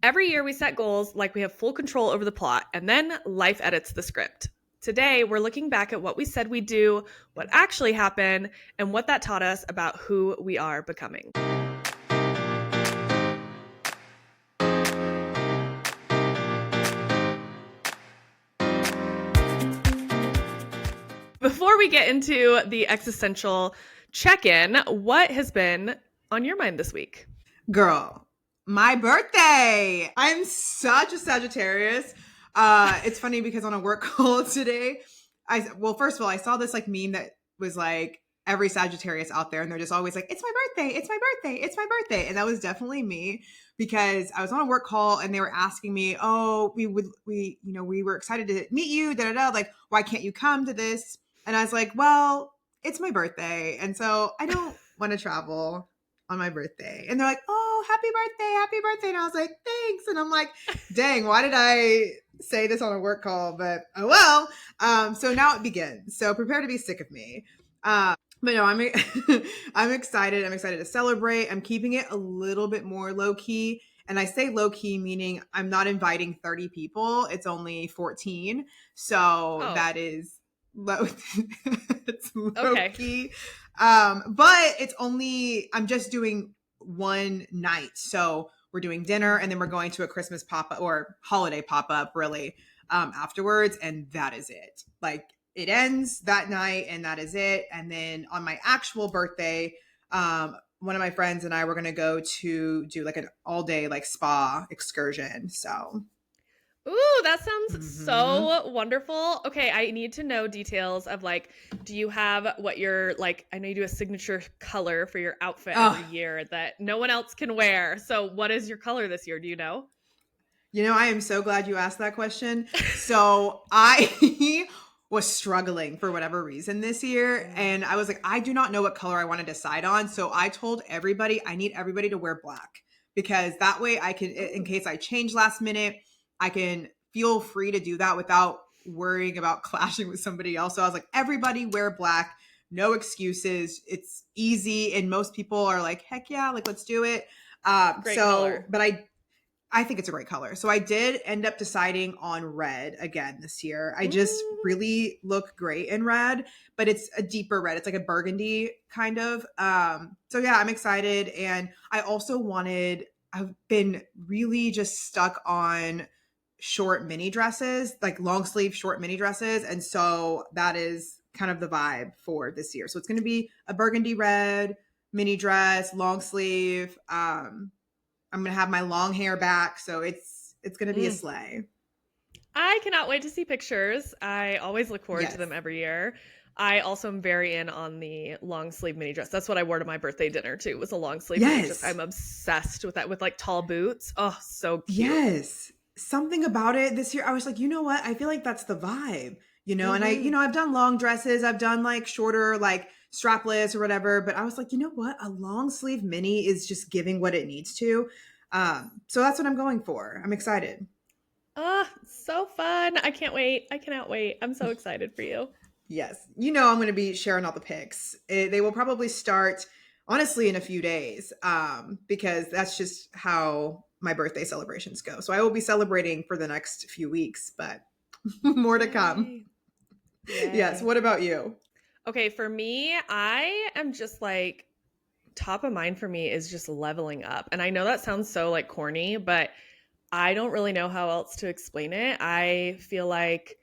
Every year we set goals like we have full control over the plot, and then life edits the script. Today, we're looking back at what we said we'd do, what actually happened, and what that taught us about who we are becoming. Before we get into the existential check-in, what has been on your mind this week? Girl, my birthday. I'm such a Sagittarius. It's funny because on a work call today, first of all, I saw this like meme that was like every Sagittarius out there, and they're just always like, "It's my birthday, it's my birthday, it's my birthday," and that was definitely me because I was on a work call and they were asking me, "Oh, we were excited to meet you, da da da. Like, why can't you come to this?" And I was like, "Well, it's my birthday, and so I don't want to travel on my birthday." And they're like, "Oh, happy birthday." And I was like, "Thanks." And I'm like, dang, why did I say this on a work call? But oh well. So now it begins. So prepare to be sick of me. But no, I'm I'm excited. I'm excited to celebrate. I'm keeping it a little bit more low key. And I say low key, meaning I'm not inviting 30 people. It's only 14. So Oh, that is low. It's low okay. key. But I'm just doing one night. So we're doing dinner and then we're going to a Christmas pop up or holiday pop up really afterwards. And that is it. Like it ends that night and that is it. And then on my actual birthday, one of my friends and I were going to go to do like an all day like spa excursion. So Ooh, that sounds mhm. so wonderful. Okay, I need to know details of like, do you have what your like? I know you do a signature color for your outfit every Oh, year that no one else can wear. So, what is your color this year? Do you know? I am so glad you asked that question. So I was struggling for whatever reason this year. Mm. And I was like, I do not know what color I want to decide on. So I told everybody, I need everybody to wear black because that way I can, in Ooh, case I change last minute, I can feel free to do that without worrying about clashing with somebody else. So I was like, everybody wear black, no excuses. It's easy. And most people are like, heck yeah, like let's do it. great color. But I think it's a great color. So I did end up deciding on red again this year. I just Mm. really look great in red, but it's a deeper red. It's like a burgundy kind of. So yeah, I'm excited. And I've been really just stuck on short mini dresses, like long sleeve short mini dresses. And so that is kind of the vibe for this year. So it's going to be a burgundy red mini dress, long sleeve. I'm gonna have my long hair back, so it's gonna be a Mm. sleigh. I cannot wait to see pictures. I always look forward to them Yes, every year. I also am very in on the long sleeve mini dress. That's what I wore to my birthday dinner too. Was a long sleeve mini dress. yes, I'm obsessed with that with like tall boots. Oh, so cute. yes. Something about it this year, I was like, you know what? I feel like that's the vibe, And Mhm. I've done long dresses, I've done like shorter, like strapless or whatever, but I was like, you know what? A long sleeve mini is just giving what it needs to. So that's what I'm going for. I'm excited. Ah, so fun. I can't wait. I cannot wait. I'm so excited for you. Yes. I'm going to be sharing all the pics. They will probably start, honestly, in a few days because that's just how my birthday celebrations go. So I will be celebrating for the next few weeks, but more to come. Yay. Yes. Yay. What about you? Okay, for me, I am just like top of mind for me is just leveling up. And I know that sounds so like corny, but I don't really know how else to explain it. I feel like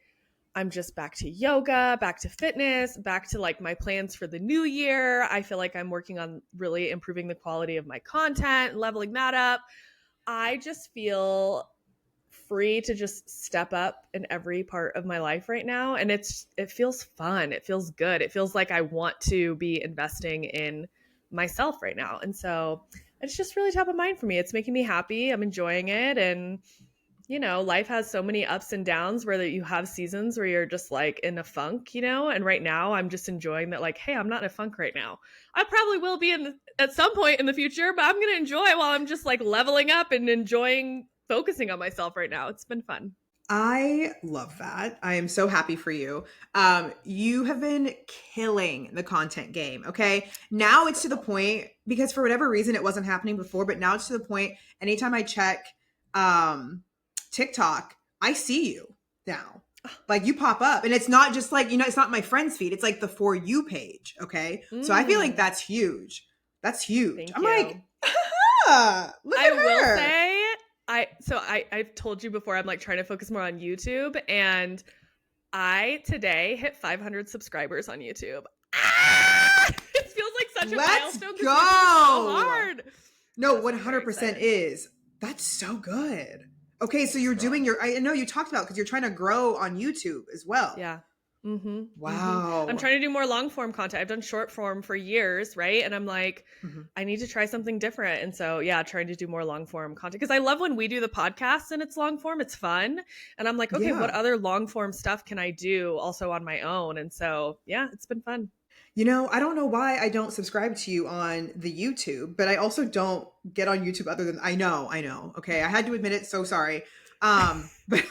I'm just back to yoga, back to fitness, back to like my plans for the new year. I feel like I'm working on really improving the quality of my content, leveling that up. I just feel free to just step up in every part of my life right now, and it feels fun. It feels good. It feels like I want to be investing in myself right now. And so it's just really top of mind for me. It's making me happy. I'm enjoying it, and life has so many ups and downs where you have seasons where you're just like in a funk, and right now I'm just enjoying that, like, hey, I'm not in a funk right now. I probably will be at some point in the future, but I'm going to enjoy while I'm just like leveling up and enjoying focusing on myself right now. It's been fun. I love that. I am so happy for you. You have been killing the content game. Okay. Now it's to the point because for whatever reason it wasn't happening before, but now it's to the point anytime I check um TikTok, I see you now. Like you pop up and it's not just like, it's not my friend's feed. It's like the For You page. Okay. So I feel like Mm, that's huge. That's huge. thank I'm you. like, look I at will her. say, I've told you before, I'm like trying to focus more on YouTube, and I today hit 500 subscribers on YouTube. Ah! It feels like such a Let's milestone because YouTube is so go. hard. No, Yeah, so I'm very 100% excited. is. That's so good. Okay, so Thanks, you're girl. doing I know you talked about because you're trying to grow on YouTube as well. Yeah. Mm-hmm. Mm-hmm. I'm Wow. trying to do more long form content. I've done short form for years, right? And I'm like, Mhm. I need to try something different. And so, yeah, trying to do more long form content because I love when we do the podcast and it's long form. It's fun. And I'm like, okay, what Yeah. other long form stuff can I do also on my own? And so, yeah, it's been fun. I don't know why I don't subscribe to you on the YouTube, but I also don't get on YouTube other than I know. Okay, I had to admit it, so sorry. But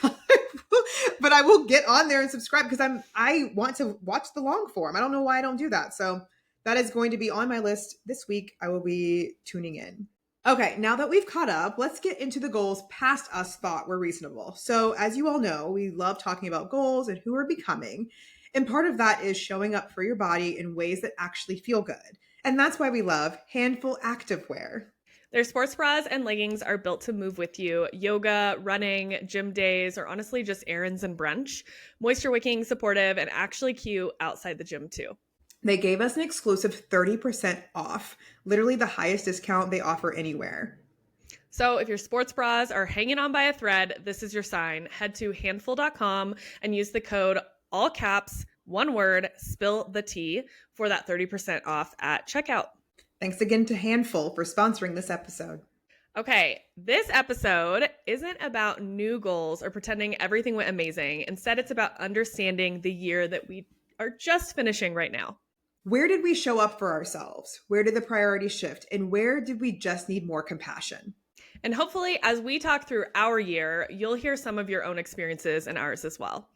but I will get on there and subscribe because I want to watch the long form. I don't know why I don't do that. So that is going to be on my list this week. I will be tuning in. Okay, now that we've caught up, let's get into the goals past us thought were reasonable. So, as you all know, we love talking about goals and who we're becoming. And part of that is showing up for your body in ways that actually feel good. And that's why we love Handful Activewear. Their sports bras and leggings are built to move with you. Yoga, running, gym days, or honestly just errands and brunch. Moisture wicking, supportive, and actually cute outside the gym too. They gave us an exclusive 30% off, literally the highest discount they offer anywhere. So if your sports bras are hanging on by a thread, this is your sign. Head to handful.com and use the code all caps, one word, spill the tea for that 30% off at checkout. Thanks again to Handful for sponsoring this episode. Okay, this episode isn't about new goals or pretending everything went amazing. Instead, it's about understanding the year that we are just finishing right now. Where did we show up for ourselves? Where did the priorities shift? And where did we just need more compassion? And hopefully, as we talk through our year, you'll hear some of your own experiences and ours as well.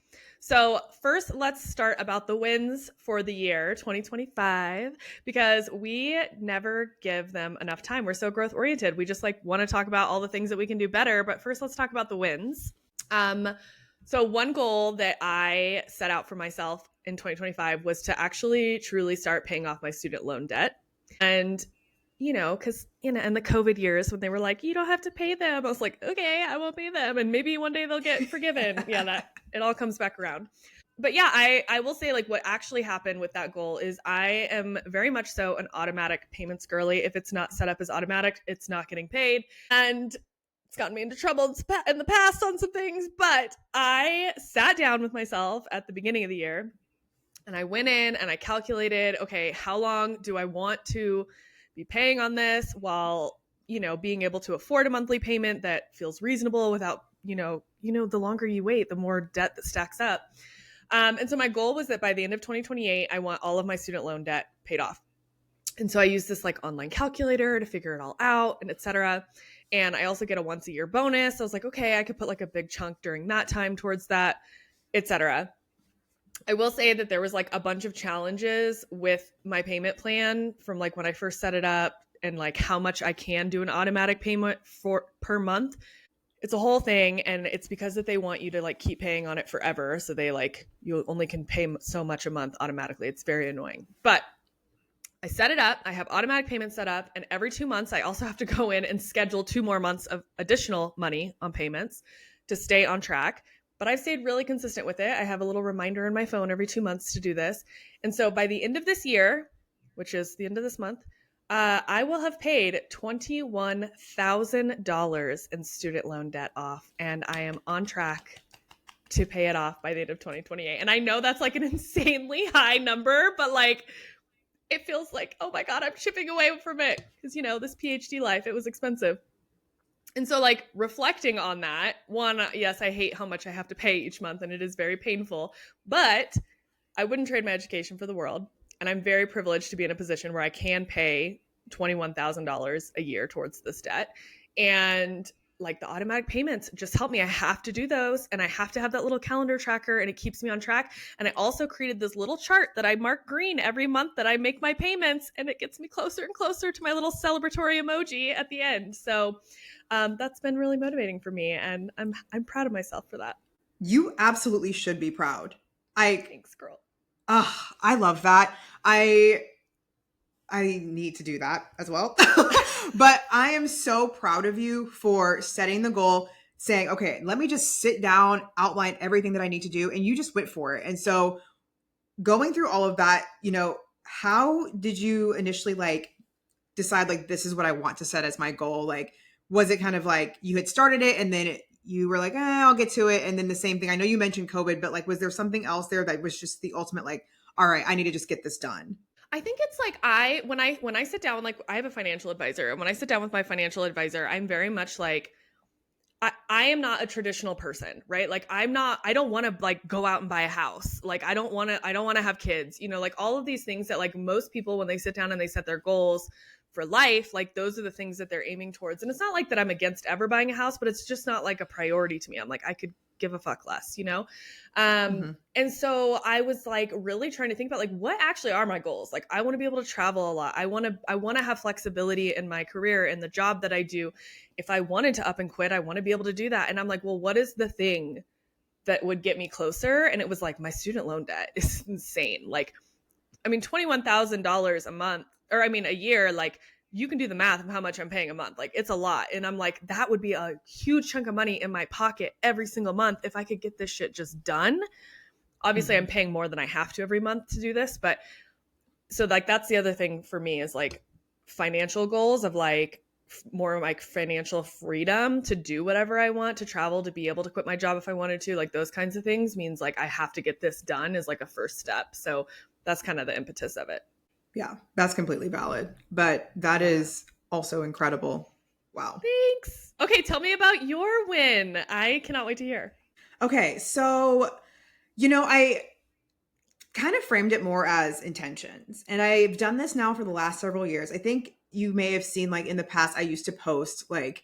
So, first, let's start about the wins for the year 2025 because we never give them enough time. We're so growth oriented. We just like want to talk about all the things that we can do better. But first, let's talk about the wins. Um, so, one goal that I set out for myself in 2025 was to actually truly start paying off my student loan debt. And because, in the COVID years when they were like, you don't have to pay them, I was like, okay, I won't pay them. And maybe one day they'll get forgiven. Yeah, that it all comes back around. But yeah, I will say like what actually happened with that goal is I am very much so an automatic payments girly. If it's not set up as automatic, it's not getting paid. And it's gotten me into trouble in the past on some things. But I sat down with myself at the beginning of the year and I went in and I calculated, okay, how long do I want to be paying on this while, being able to afford a monthly payment that feels reasonable without, the longer you wait, the more debt that stacks up. And so my goal was that by the end of 2028, I want all of my student loan debt paid off. And so I used this like online calculator to figure it all out and et cetera. And I also get a once a year bonus. I was like, okay, I could put like a big chunk during that time towards that, et cetera. I will say that there was like a bunch of challenges with my payment plan from like when I first set it up and like how much I can do an automatic payment for per month. It's a whole thing, and it's because that they want you to like keep paying on it forever. So they like you only can pay so much a month automatically. It's very annoying. But I set it up. I have automatic payments set up, and every 2 months I also have to go in and schedule 2 more months of additional money on payments to stay on track. But I've stayed really consistent with it. I have a little reminder in my phone every 2 months to do this. And so by the end of this year, which is the end of this month, I will have paid $21,000 in student loan debt off, and I am on track to pay it off by the end of 2028. And I know that's like an insanely high number, but like it feels like, oh my God, I'm chipping away from it. Because, this PhD life, it was expensive. And so, like, reflecting on that, one, yes, I hate how much I have to pay each month, and it is very painful. But I wouldn't trade my education for the world. And I'm very privileged to be in a position where I can pay $21,000 a year towards this debt. And like the automatic payments just help me. I have to do those, and I have to have that little calendar tracker, and it keeps me on track. And I also created this little chart that I mark green every month that I make my payments, and it gets me closer and closer to my little celebratory emoji at the end. So that's been really motivating for me, and I'm proud of myself for that. You absolutely should be proud. I Thanks, girl. I love that. I need to do that as well. But I am so proud of you for setting the goal, saying, okay, let me just sit down, outline everything that I need to do. And you just went for it. And so going through all of that, how did you initially like decide like this is what I want to set as my goal? Like, was it kind of like you had started it and then you were like, I'll get to it. And then the same thing. I know you mentioned COVID, but like, was there something else there that was just the ultimate, like, all right, I need to just get this done? I think it's like when I sit down, like I have a financial advisor, and when I sit down with my financial advisor, I'm very much like I am not a traditional person, right? Like I don't want to like go out and buy a house. Like I don't want to have kids, like all of these things that like most people, when they sit down and they set their goals for life, like those are the things that they're aiming towards. And it's not like that I'm against ever buying a house, but it's just not like a priority to me. I'm like, I could give a fuck less. Mm-hmm. And so I was like really trying to think about like what actually are my goals. Like I want to be able to travel a lot. I want to have flexibility in my career and the job that I do. If I wanted to up and quit, I want to be able to do that. And I'm like, well, what is the thing that would get me closer? And it was like my student loan debt is insane. Like, I mean, $21,000 a month, or I mean, a year, like you can do the math of how much I'm paying a month. Like it's a lot. And I'm like, that would be a huge chunk of money in my pocket every single month if I could get this shit just done. Obviously, Mm-hmm. I'm paying more than I have to every month to do this. But so like, that's the other thing for me is like financial goals of like more like financial freedom to do whatever I want, to travel, to be able to quit my job if I wanted to, like those kinds of things means like I have to get this done is like a first step. So that's kind of the impetus of it. Yeah, that's completely valid. But that Yeah. is also incredible. Wow. Thanks. Okay, tell me about your win. I cannot wait to hear. Okay, so, I kind of framed it more as intentions. And I've done this now for the last several years. I think you may have seen, like, in the past, I used to post like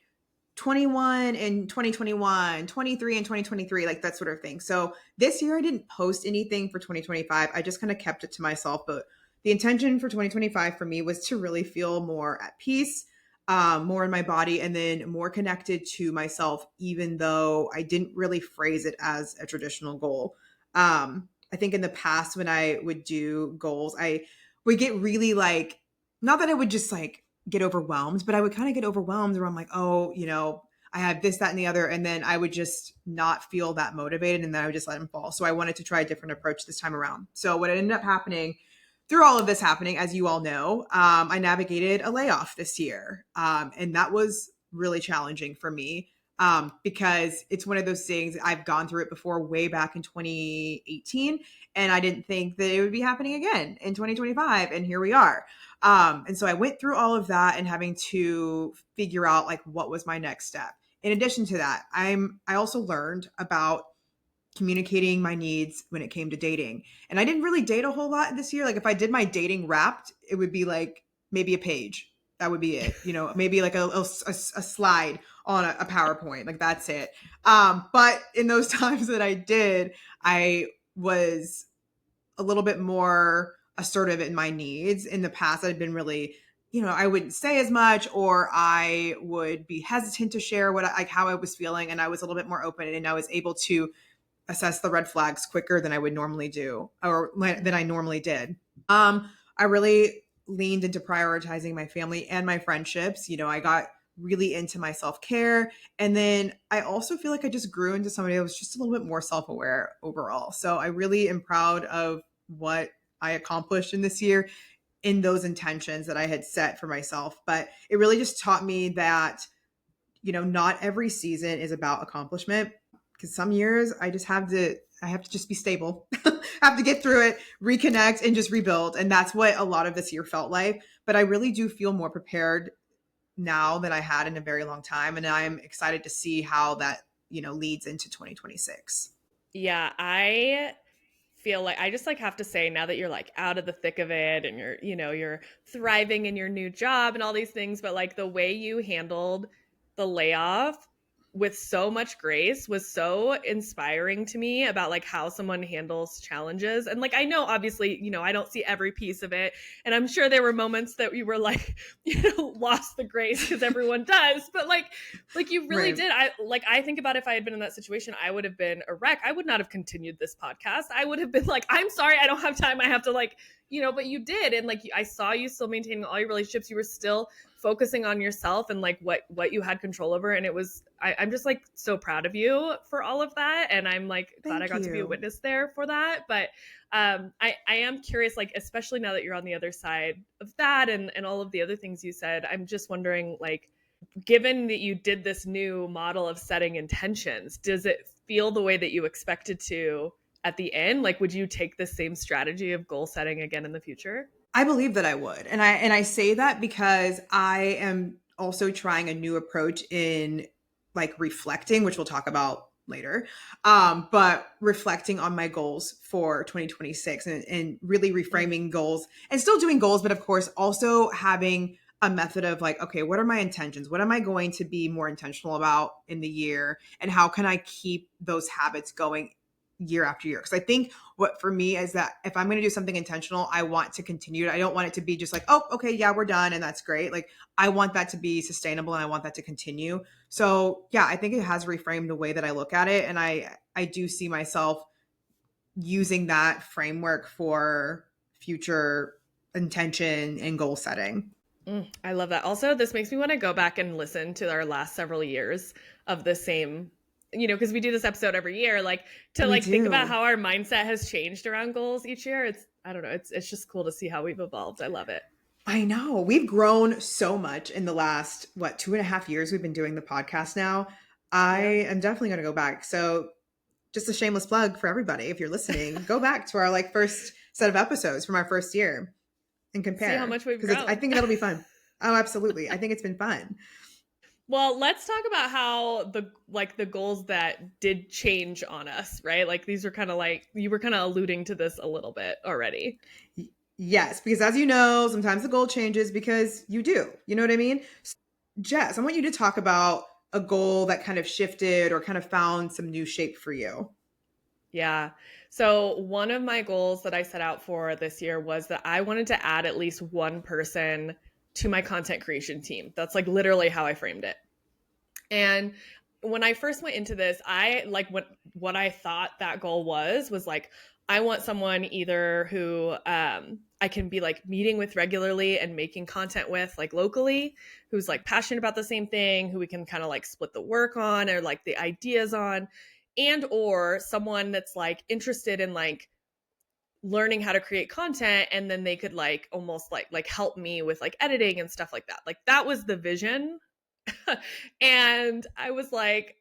21 in 2021, 23 in 2023, like that sort of thing. So this year I didn't post anything for 2025. I just kind of kept it to myself. But the intention for 2025 for me was to really feel more at peace, more in my body, and then more connected to myself, even though I didn't really phrase it as a traditional goal. I think in the past when I would do goals, I would get really like, not that I would just like get overwhelmed, but I would kind of get overwhelmed where I'm like, oh, I have this, that, and the other. And then I would just not feel that motivated, and then I would just let them fall. So I wanted to try a different approach this time around. So what ended up happening through all of this happening, as you all know, I navigated a layoff this year. And that was really challenging for me, because it's one of those things. I've gone through it before, way back in 2018, and I didn't think that it would be happening again in 2025. And here we are. And so I went through all of that and having to figure out like what was my next step. In addition to that, I also learned about communicating my needs when it came to dating. And I didn't really date a whole lot this year. Like if I did my dating wrapped, it would be like maybe a page. That would be it. Maybe like a slide on a PowerPoint. Like that's it. But in those times that I did, I was a little bit more assertive in my needs. In the past, I'd been really, I wouldn't say as much, or I would be hesitant to share like how I was feeling. And I was a little bit more open, and I was able to assess the red flags quicker than I would normally do, or than I normally did. I really leaned into prioritizing my family and my friendships. I got really into my self-care. And then I also feel like I just grew into somebody that was just a little bit more self-aware overall. So I really am proud of what I accomplished in this year in those intentions that I had set for myself. But it really just taught me that, not every season is about accomplishment, because some years I have to just be stable. I have to get through it, reconnect, and just rebuild. And that's what a lot of this year felt like. But I really do feel more prepared now than I had in a very long time. And I'm excited to see how that, leads into 2026. Yeah, I feel like I just like have to say now that you're like out of the thick of it and you're thriving in your new job and all these things, but like the way you handled the layoff with so much grace, was so inspiring to me about like how someone handles challenges. And like, I know obviously, I don't see every piece of it. And I'm sure there were moments that we were like, lost the grace, because everyone does. But like you really Right. did. I think about if I had been in that situation, I would have been a wreck. I would not have continued this podcast. I would have been like, I'm sorry, I don't have time. I have to like, but you did. And like, I saw you still maintaining all your relationships. You were still focusing on yourself and like what you had control over. And it was, I'm just like so proud of you for all of that. And I'm like glad I Thank got to be a you. witness there for that. But I am curious, like, especially now that you're on the other side of that and all of the other things you said, I'm just wondering, like, given that you did this new model of setting intentions, does it feel the way that you expected to at the end? Like, would you take the same strategy of goal setting again in the future? I believe that I would. And I say that because I am also trying a new approach in like reflecting, which we'll talk about later. But reflecting on my goals for 2026 and really Mm. reframing goals and still doing goals, but of course also having a method of like, okay, what are my intentions? What am I going to be more intentional about in the year? And how can I keep those habits going year after year? Because I think what for me is that if I'm going to do something intentional, I want to continue it. I don't want it to be just like, oh, okay, yeah, we're done and that's great. Like I want that to be sustainable and I want that to continue. So yeah, I think it has reframed the way that I look at it. And I do see myself using that framework for future intention and goal setting. I love that. Also, this makes me want to go back and listen to our last several years of the same, because we do this episode every year, like to We like think about do. how our mindset has changed around goals each year. I don't know, it's just cool to see how we've evolved. I love it. I know. We've grown so much in the last, what, 2.5 years we've been doing the podcast now. I Yeah. am definitely going to go back. So just a shameless plug for everybody. If you're listening, go back to our like first set of episodes from our first year and See how compare much we've because I grown. think that'll be fun. Oh, absolutely. I think it's been fun. Well, let's talk about how the goals that did change on us, right? Like these were kind of like you were kind of alluding to this a little bit already. Yes, because as you know, sometimes the goal changes because you do. You know what I mean? Jess, I want you to talk about a goal that kind of shifted or kind of found some new shape for you. Yeah. So one of my goals that I set out for this year was that I wanted to add at least one person to my content creation team. That's like literally how I framed it. And when I first went into this, I like what I thought that goal was like I want someone either who I can be like meeting with regularly and making content with like locally, who's like passionate about the same thing, who we can kind of like split the work on or like the ideas on, and or someone that's like interested in like learning how to create content, and then they could like almost like help me with like editing and stuff like that. Like that was the vision. And I was like,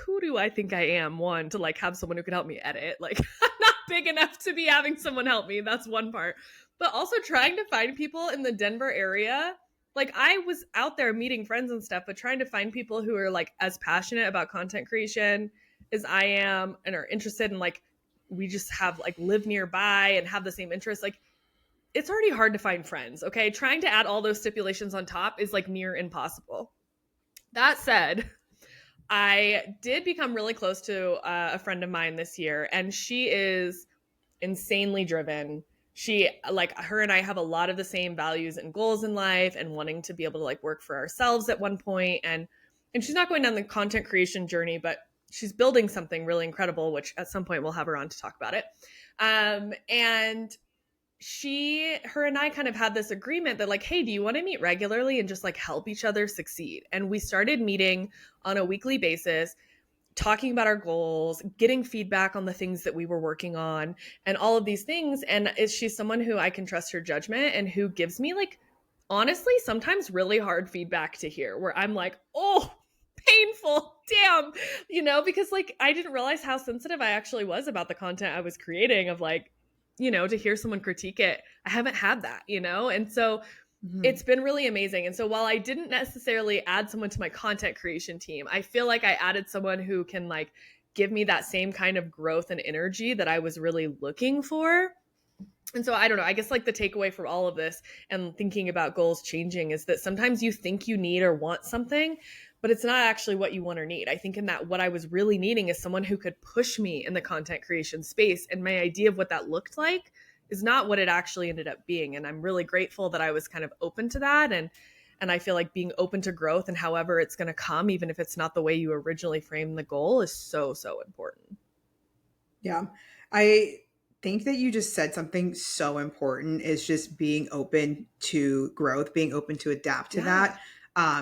who do I think I am? One, to like have someone who could help me edit. Like, I'm not big enough to be having someone help me. That's one part. But also trying to find people in the Denver area. Like, I was out there meeting friends and stuff, but trying to find people who are like as passionate about content creation as I am and are interested in like, we just have like live nearby and have the same interests. Like, it's already hard to find friends. Okay. Trying to add all those stipulations on top is like near impossible. That said, I did become really close to a friend of mine this year, and she is insanely driven. She, like, her and I have a lot of the same values and goals in life, and wanting to be able to like work for ourselves at one point. And she's not going down the content creation journey, but she's building something really incredible, which at some point we'll have her on to talk about it. And her and I kind of had this agreement that like, hey, do you want to meet regularly and just like help each other succeed? And we started meeting on a weekly basis, talking about our goals, getting feedback on the things that we were working on and all of these things. And is she someone who I can trust her judgment and who gives me like honestly sometimes really hard feedback to hear, where I'm like, oh, painful, damn, because like I didn't realize how sensitive I actually was about the content I was creating, of like, to hear someone critique it. I haven't had that, and so Mhm. it's been really amazing. And so while I didn't necessarily add someone to my content creation team, I feel like I added someone who can like give me that same kind of growth and energy that I was really looking for. And so I don't know, I guess like the takeaway from all of this and thinking about goals changing is that sometimes you think you need or want something, but it's not actually what you want or need. I think in that what I was really needing is someone who could push me in the content creation space. And my idea of what that looked like is not what it actually ended up being. And I'm really grateful that I was kind of open to that. And I feel like being open to growth and however it's going to come, even if it's not the way you originally framed the goal, is so, so important. Yeah. I think that you just said something so important is just being open to growth, being open to adapt to Yeah. that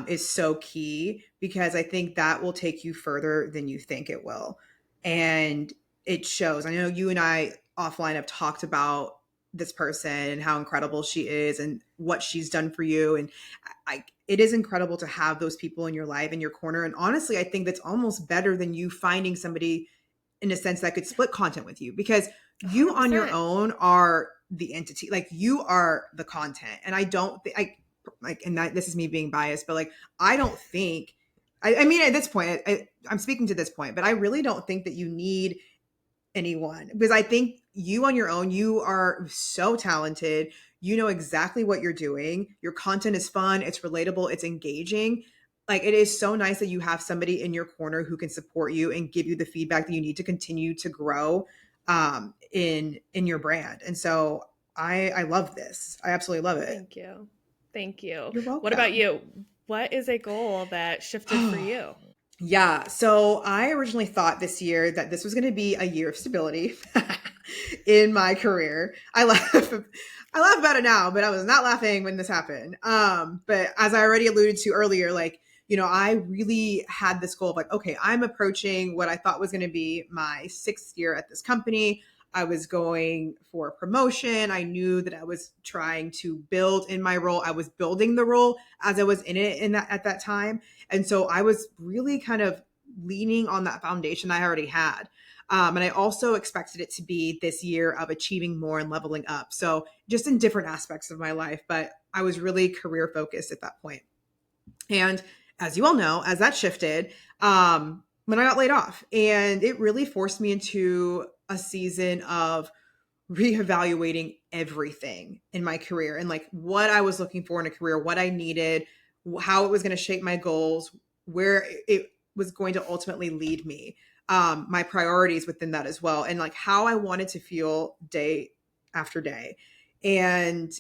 is so key because I think that will take you further than you think it will. And it shows. I know you and I offline have talked about this person and how incredible she is and what she's done for you. And it is incredible to have those people in your life, in your corner. And honestly, I think that's almost better than you finding somebody in a sense that could split content with you because you on your 100%. own are the entity, like you are the content. And I don't think like, and that this is me being biased, but like, I don't think, I mean, at this point, I'm speaking to this point, but I really don't think that you need anyone because I think you on your own, you are so talented. You know exactly what you're doing. Your content is fun, it's relatable, it's engaging. Like it is so nice that you have somebody in your corner who can support you and give you the feedback that you need to continue to grow in your brand. And so I love this. I absolutely love it. Thank you. Thank you. You're What about welcome. you? What is a goal that shifted for you? Yeah. So I originally thought this year that this was going to be a year of stability in my career. I laugh about it now, but I was not laughing when this happened. But as I already alluded to earlier, like, you know, I really had this goal of like, okay, I'm approaching what I thought was going to be my 6th year at this company. I was going for a promotion. I knew that I was trying to build in my role. I was building the role as I was in it in that at that time. And so I was really kind of leaning on that foundation I already had. And I also expected it to be this year of achieving more and leveling up. So just in different aspects of my life, but I was really career focused at that point. And as you all know, as that shifted, when I got laid off, and it really forced me into a season of reevaluating everything in my career and like what I was looking for in a career, what I needed, how it was going to shape my goals, where it was going to ultimately lead me, my priorities within that as well, and like how I wanted to feel day after day. And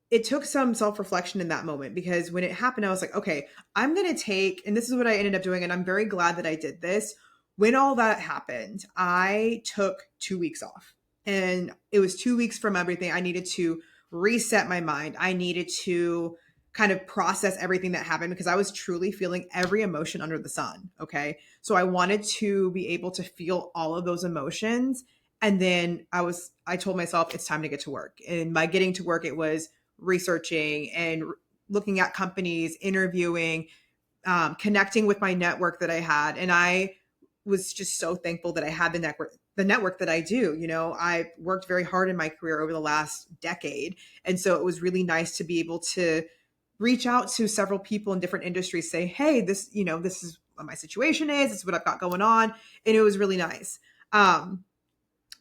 it took some self reflection in that moment because when it happened, I was like, okay, I'm going to take, and this is what I ended up doing. And I'm very glad that I did this. When all that happened, I took 2 weeks off and it was 2 weeks from everything. I needed to reset my mind. I needed to kind of process everything that happened because I was truly feeling every emotion under the sun. Okay. So I wanted to be able to feel all of those emotions. And then I told myself it's time to get to work. And by getting to work, it was researching and looking at companies, interviewing, connecting with my network that I had. And I was just so thankful that I had the network that I do. You know, I worked very hard in my career over the last decade. And so it was really nice to be able to reach out to several people in different industries, say, hey, this, you know, this is what my situation is. This is what I've got going on. And it was really nice. Um,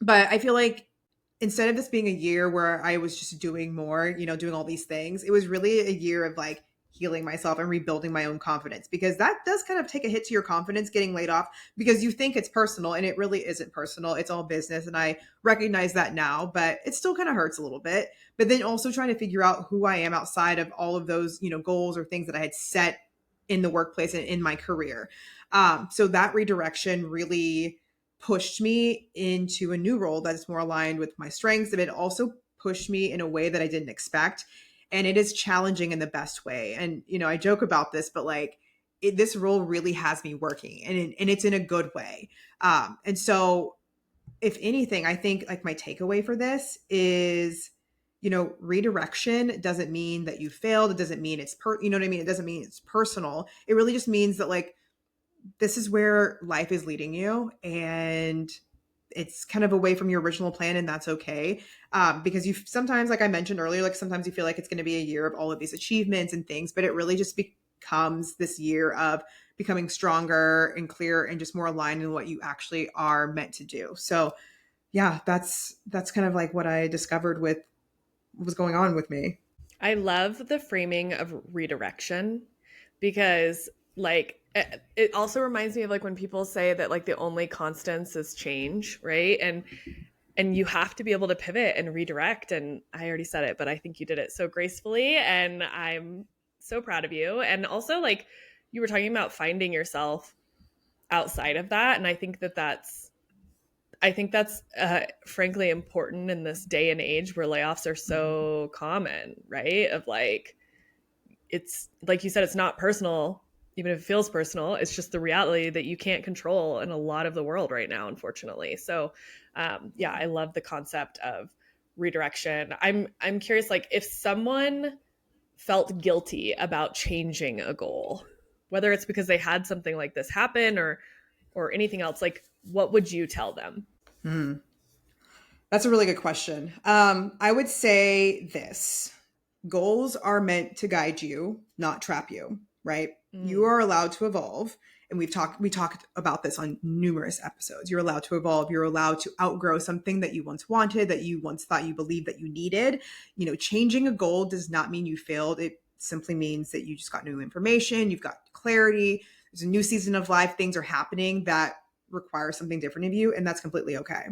but I feel like instead of this being a year where I was just doing more, you know, doing all these things, it was really a year of like healing myself and rebuilding my own confidence because that does kind of take a hit to your confidence getting laid off because you think it's personal and it really isn't personal. It's all business. And I recognize that now, but it still kind of hurts a little bit. But then also trying to figure out who I am outside of all of those, you know, goals or things that I had set in the workplace and in my career. So that redirection really pushed me into a new role that is more aligned with my strengths, but it also pushed me in a way that I didn't expect. And it is challenging in the best way. And, you know, I joke about this, but like this role really has me working and it's in a good way. And so, if anything, I think like my takeaway for this is, you know, redirection doesn't mean that you failed. It doesn't mean you know what I mean? It doesn't mean it's personal. It really just means that like this is where life is leading you and it's kind of away from your original plan and that's okay because you sometimes like I mentioned earlier like sometimes you feel like it's going to be a year of all of these achievements and things but it really just becomes this year of becoming stronger and clearer and just more aligned in what you actually are meant to do. So yeah, that's kind of like what I discovered with what was going on with me. I love the framing of redirection because like it also reminds me of like when people say that like the only constants is change, right? And you have to be able to pivot and redirect. And I already said it, but I think you did it so gracefully, and I'm so proud of you. And also, like, you were talking about finding yourself outside of that, and I think that's frankly important in this day and age where layoffs are so common, right? Of like, it's like you said, it's not personal, even if it feels personal. It's just the reality that you can't control in a lot of the world right now, unfortunately. So, yeah, I love the concept of redirection. I'm curious, like, if someone felt guilty about changing a goal, whether it's because they had something like this happen or anything else, like, what would you tell them? Hmm. That's a really good question. I would say this: goals are meant to guide you, not trap you, right? You Mm. are allowed to evolve. And we talked about this on numerous episodes. You're allowed to evolve. You're allowed to outgrow something that you once wanted, that you once thought you believed that you needed. Changing a goal does not mean you failed. It simply means that you just got new information, you've got clarity, there's a new season of life, things are happening that require something different of you, and that's completely okay.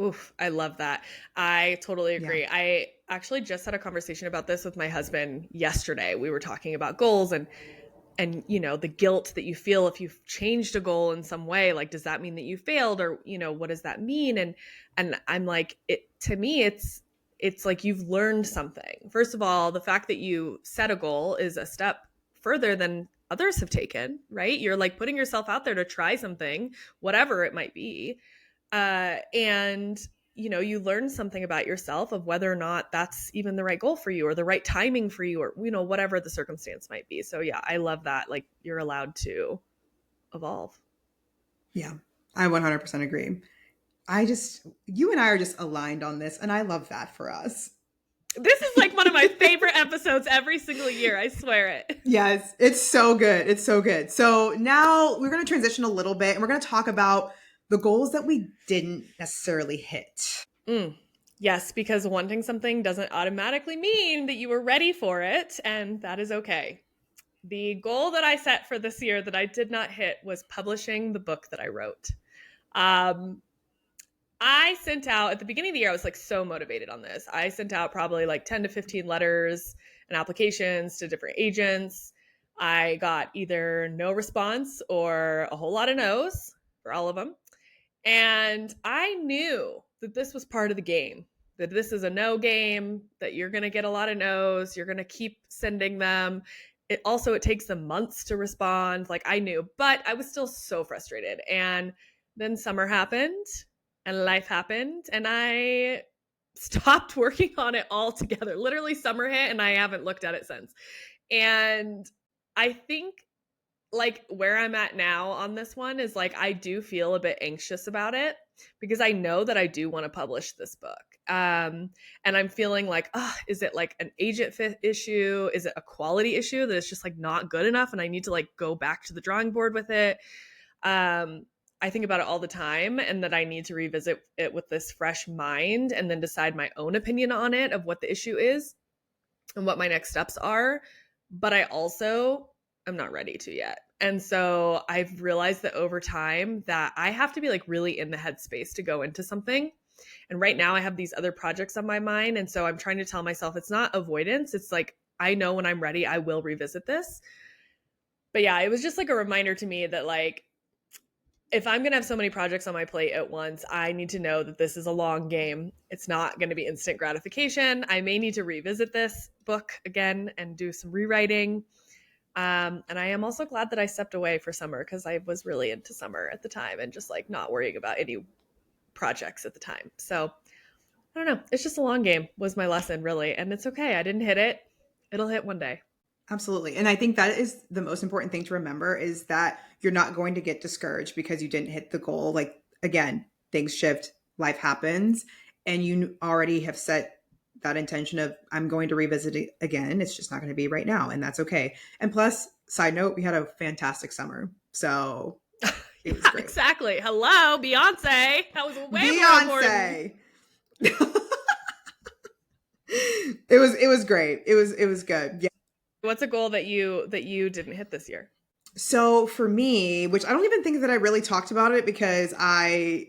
Oof, I love that. I totally Yeah. agree. I actually just had a conversation about this with my husband yesterday. We were talking about goals and the guilt that you feel if you've changed a goal in some way. Like, does that mean that you failed, or what does that mean? And I'm like, it to me, it's like you've learned something. First of all, the fact that you set a goal is a step further than others have taken, right? You're like putting yourself out there to try something, whatever it might be. And you learn something about yourself of whether or not that's even the right goal for you or the right timing for you, or whatever the circumstance might be. So yeah, I love that, like, you're allowed to evolve. Yeah, I 100% agree. You and I are just aligned on this, and I love that for us. This is like one of my favorite episodes every single year, I swear it. Yes, it's so good. It's so good. So now we're going to transition a little bit and we're going to talk about the goals that we didn't necessarily hit. Mm. Yes, because wanting something doesn't automatically mean that you were ready for it, and that is okay. The goal that I set for this year that I did not hit was publishing the book that I wrote. Um, I sent out at the beginning of the year, I was like so motivated on this. I sent out probably like 10 to 15 letters and applications to different agents. I got either no response or a whole lot of no's for all of them. And I knew that this was part of the game, that this is a no game, that you're going to get a lot of no's, you're going to keep sending them. It takes them months to respond. Like, I knew, but I was still so frustrated. And then summer happened and life happened, and I stopped working on it altogether. Literally, summer hit, and I haven't looked at it since. And I think, like, where I'm at now on this one is like I do feel a bit anxious about it because I know that I do want to publish this book. And I'm feeling like, oh, is it like an agent fit issue? Is it a quality issue that it's just like not good enough and I need to like go back to the drawing board with it? Um, I think about it all the time, and that I need to revisit it with this fresh mind and then decide my own opinion on it of what the issue is and what my next steps are. But I also am not ready to yet. And so I've realized that over time that I have to be like really in the headspace to go into something. And right now I have these other projects on my mind. And so I'm trying to tell myself it's not avoidance. It's like, I know when I'm ready, I will revisit this. But yeah, it was just like a reminder to me that, like, if I'm going to have so many projects on my plate at once, I need to know that this is a long game. It's not going to be instant gratification. I may need to revisit this book again and do some rewriting. And I am also glad that I stepped away for summer because I was really into summer at the time and just like not worrying about any projects at the time. So I don't know. It's just a long game was my lesson, really. And it's okay. I didn't hit it. It'll hit one day. Absolutely. And I think that is the most important thing to remember, is that you're not going to get discouraged because you didn't hit the goal. Like, again, things shift, life happens, and you already have set that intention of, I'm going to revisit it again. It's just not going to be right now. And that's okay. And plus, side note, we had a fantastic summer. So it was Yeah, great. exactly. Hello, Beyonce. That was way more important. Beyonce. It was great. It was good. Yeah. What's a goal that you didn't hit this year? So for me, which I don't even think that I really talked about it because I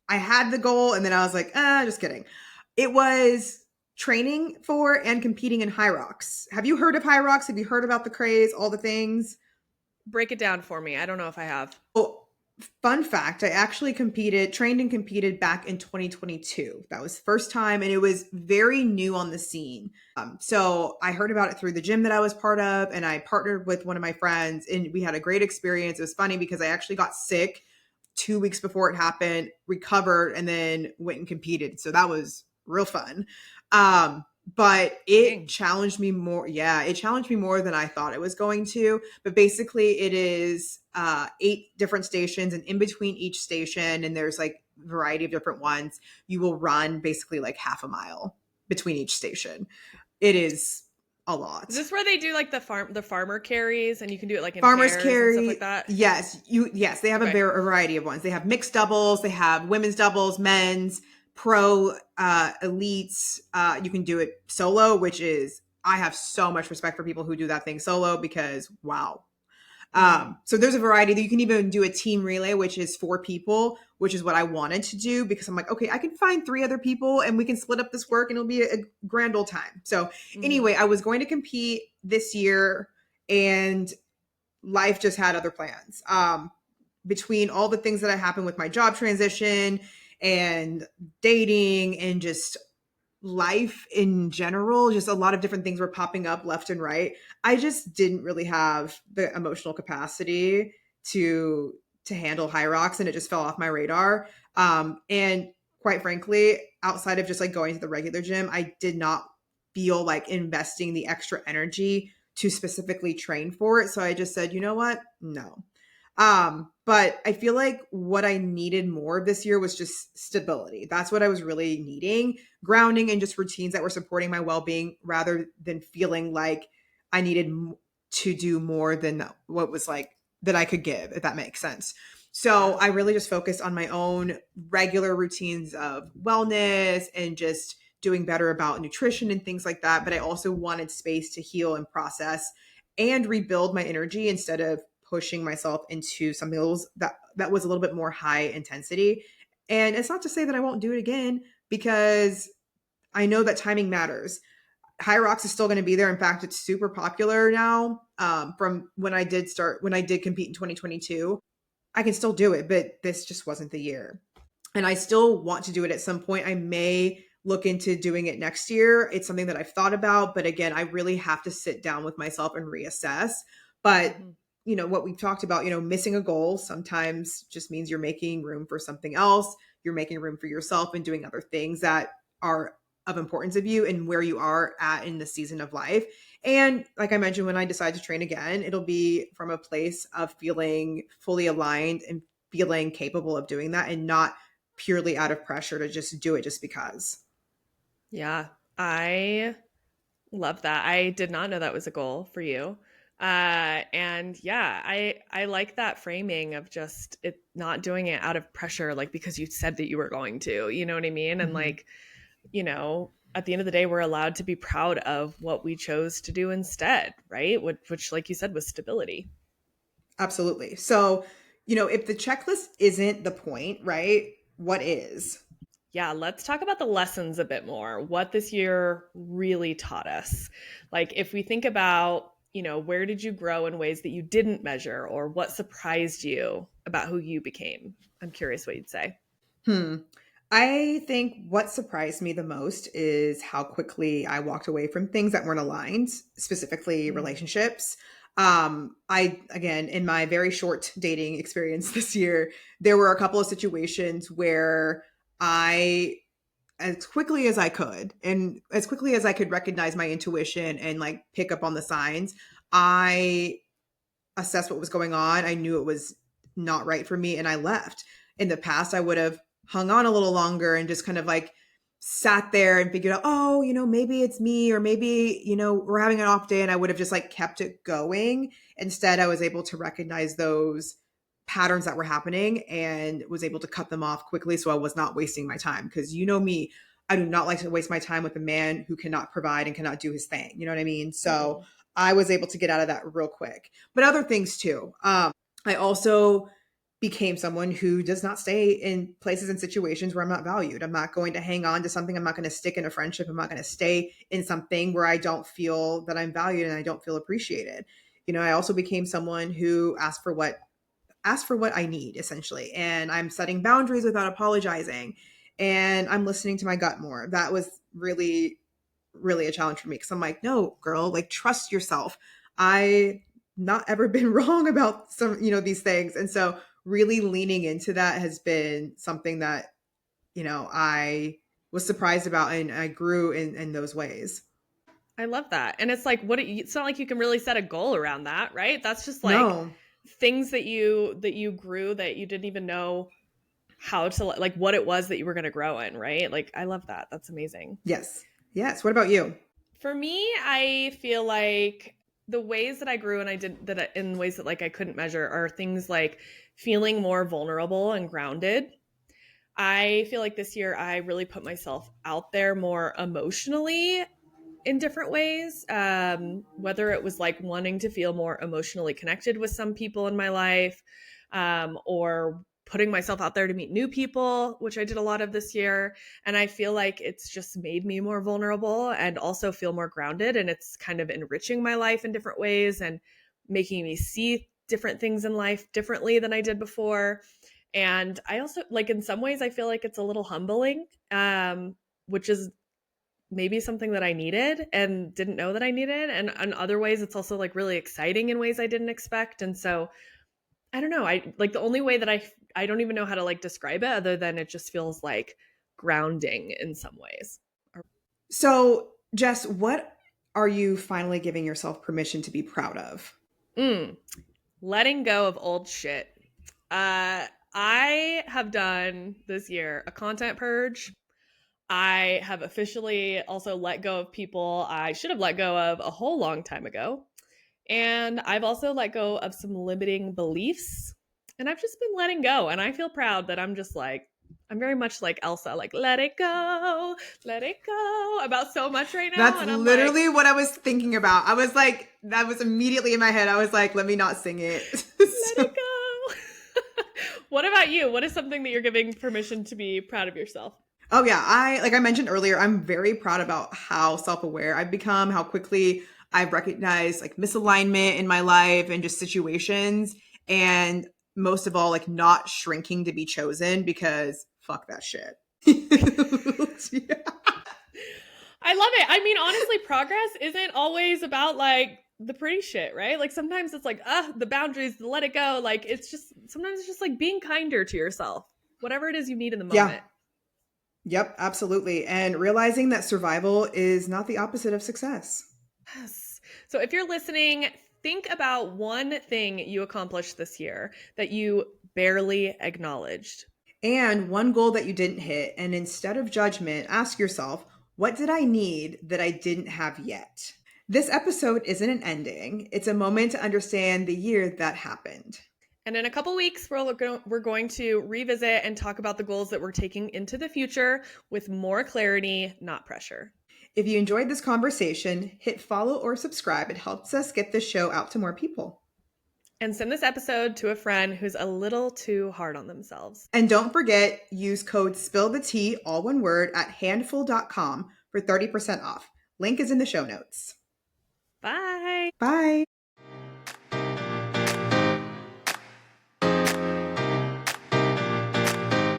had the goal and then I was like, just kidding. It was training for and competing in high rocks. Have you heard of high rocks? Have you heard about the craze, all the things? Break it down for me. I don't know if I have. Oh, fun fact, I actually trained and competed back in 2022. That was the first time and it was very new on the scene. So I heard about it through the gym that I was part of and I partnered with one of my friends and we had a great experience. It was funny because I actually got sick 2 weeks before it happened, recovered, and then went and competed. So that was real fun. But it Dang. challenged me more. Yeah, it challenged me more than I thought it was going to. But basically, it is 8 different stations, and in between each station, and there's like a variety of different ones, you will run basically like half a mile between each station. It is a Is lot. this where they do like the farmer carries and you can do it like in Farmers pairs and stuff like carry, that? yes, they have a Okay. variety of ones. They have mixed doubles, they have women's doubles, men's, pro, elites. You can do it solo, which is I have so much respect for people who do that thing solo because wow. Mhm. So there's a variety that you can even do a team relay, which is 4 people, which is what I wanted to do because I'm like, okay, I can find 3 other people and we can split up this work and it'll be a grand old time. So Mhm. anyway, I was going to compete this year and life just had other plans. Between all the things that had happened with my job transition and dating and just life in general, just a lot of different things were popping up left and right. I just didn't really have the emotional capacity to to handle high rocks and it just fell off my radar. And quite frankly, outside of just like going to the regular gym, I did not feel like investing the extra energy to specifically train for it. So I just said, you know what? No. But I feel like what I needed more of this year was just stability. That's what I was really needing, grounding and just routines that were supporting my well-being rather than feeling like I needed to do more than what was like that I could give, if that makes sense. So Yeah. I really just focused on my own regular routines of wellness and just doing better about nutrition and things like that. But I also wanted space to heal and process and rebuild my energy instead of pushing myself into something that was a little bit more high intensity. And it's not to say that I won't do it again because I know that timing matters. High Rocks is still going to be there. In fact, it's super popular now. From when I did compete in 2022, I can still do it, but this just wasn't the year. And I still want to do it at some point. I may look into doing it next year. It's something that I've thought about, but again, I really have to sit down with myself and reassess. But Mhm. what we've talked about, missing a goal sometimes just means you're making room for something else. You're making room for yourself and doing other things that are of importance of you and where you are at in the season of life. And like I mentioned, when I decide to train again, it'll be from a place of feeling fully aligned and feeling capable of doing that and not purely out of pressure to just do it just because. Yeah. I love that. I did not know that was a goal for you. And yeah, I like that framing of just it not doing it out of pressure, like because you said that you were going to, you know what I mean? And Mhm. like, at the end of the day, we're allowed to be proud of what we chose to do instead, right? Which like you said, was stability. Absolutely. So, if the checklist isn't the point, right? What is? Yeah, let's talk about the lessons a bit more. What this year really taught us. Like, if we think about, where did you grow in ways that you didn't measure, or what surprised you about who you became? I'm curious what you'd say. Hmm. I think what surprised me the most is how quickly I walked away from things that weren't aligned, specifically Mm, relationships. I, again, in my very short dating experience this year, there were a couple of situations where I, as quickly as I could, and as quickly as I could recognize my intuition and like pick up on the signs, I assess what was going on. I knew it was not right for me and I left. In the past, I would have hung on a little longer and just kind of like sat there and figured out, oh, maybe it's me or maybe, we're having an off day and I would have just like kept it going. Instead, I was able to recognize those patterns that were happening and was able to cut them off quickly so I was not wasting my time because me, I do not like to waste my time with a man who cannot provide and cannot do his thing. You know what I mean? So mm-mm. I was able to get out of that real quick. But other things too. I also became someone who does not stay in places and situations where I'm not valued. I'm not going to hang on to something. I'm not going to stick in a friendship. I'm not going to stay in something where I don't feel that I'm valued and I don't feel appreciated. I also became someone who ask for what I need essentially. And I'm setting boundaries without apologizing. And I'm listening to my gut more. That was really, really a challenge for me because I'm like, no, girl, like trust yourself. I not ever been wrong about these things. And so really leaning into that has been something that, I was surprised about and I grew in those ways. I love that. And it's like it's not like you can really set a goal around that, right? That's just like No. things that you grew that you didn't even know how to like what it was that you were going to grow in, right? Like I love that. That's amazing. Yes. Yes. What about you? For me, I feel like the ways that I grew and I did that in ways that like I couldn't measure are things like feeling more vulnerable and grounded. I feel like this year I really put myself out there more emotionally in different ways. Whether it was like wanting to feel more emotionally connected with some people in my life, or putting myself out there to meet new people, which I did a lot of this year. And I feel like it's just made me more vulnerable and also feel more grounded. And it's kind of enriching my life in different ways and making me see different things in life differently than I did before. And I also like in some ways I feel like it's a little humbling, which is maybe something that I needed and didn't know that I needed. And in other ways, it's also like really exciting in ways I didn't expect. And so I don't know. I like the only way that I don't even know how to like describe it other than it just feels like grounding in some ways. So, Jess, what are you finally giving yourself permission to be proud of? Mm, letting go of old shit. I have done this year a content purge. I have officially also let go of people I should have let go of a whole long time ago. And I've also let go of some limiting beliefs. And I've just been letting go. And I feel proud that I'm very much like Elsa, like, let it go about so much right now. That's And I'm like, literally what I was thinking about. I was like, that was immediately in my head. I was like, let me not sing it. let So, it go. What about you? What is something that you're giving permission to be proud of yourself? oh yeah, like I mentioned earlier, I'm very proud about how self-aware I've become, how quickly I've recognized like misalignment in my life and just situations, and most of all, like not shrinking to be chosen because fuck that shit. Yeah. I love it. I mean, honestly, progress isn't always about like the pretty shit, right? Like sometimes it's like, the boundaries, let it go. Like sometimes it's just like being kinder to yourself, whatever it is you need in the Yeah. moment. Yep, absolutely. And realizing that survival is not the opposite of success. Yes. So if you're listening, think about one thing you accomplished this year that you barely acknowledged. And one goal that you didn't hit. And instead of judgment, ask yourself, what did I need that I didn't have yet? This episode isn't an ending, it's a moment to understand the year that happened. And in a couple weeks, we're going to revisit and talk about the goals that we're taking into the future with more clarity, not pressure. If you enjoyed this conversation, hit follow or subscribe. It helps us get this show out to more people. And send this episode to a friend who's a little too hard on themselves. And don't forget, use code SPILLTHETEA, all one word, at handful.com for 30% off. Link is in the show notes. Bye. Bye.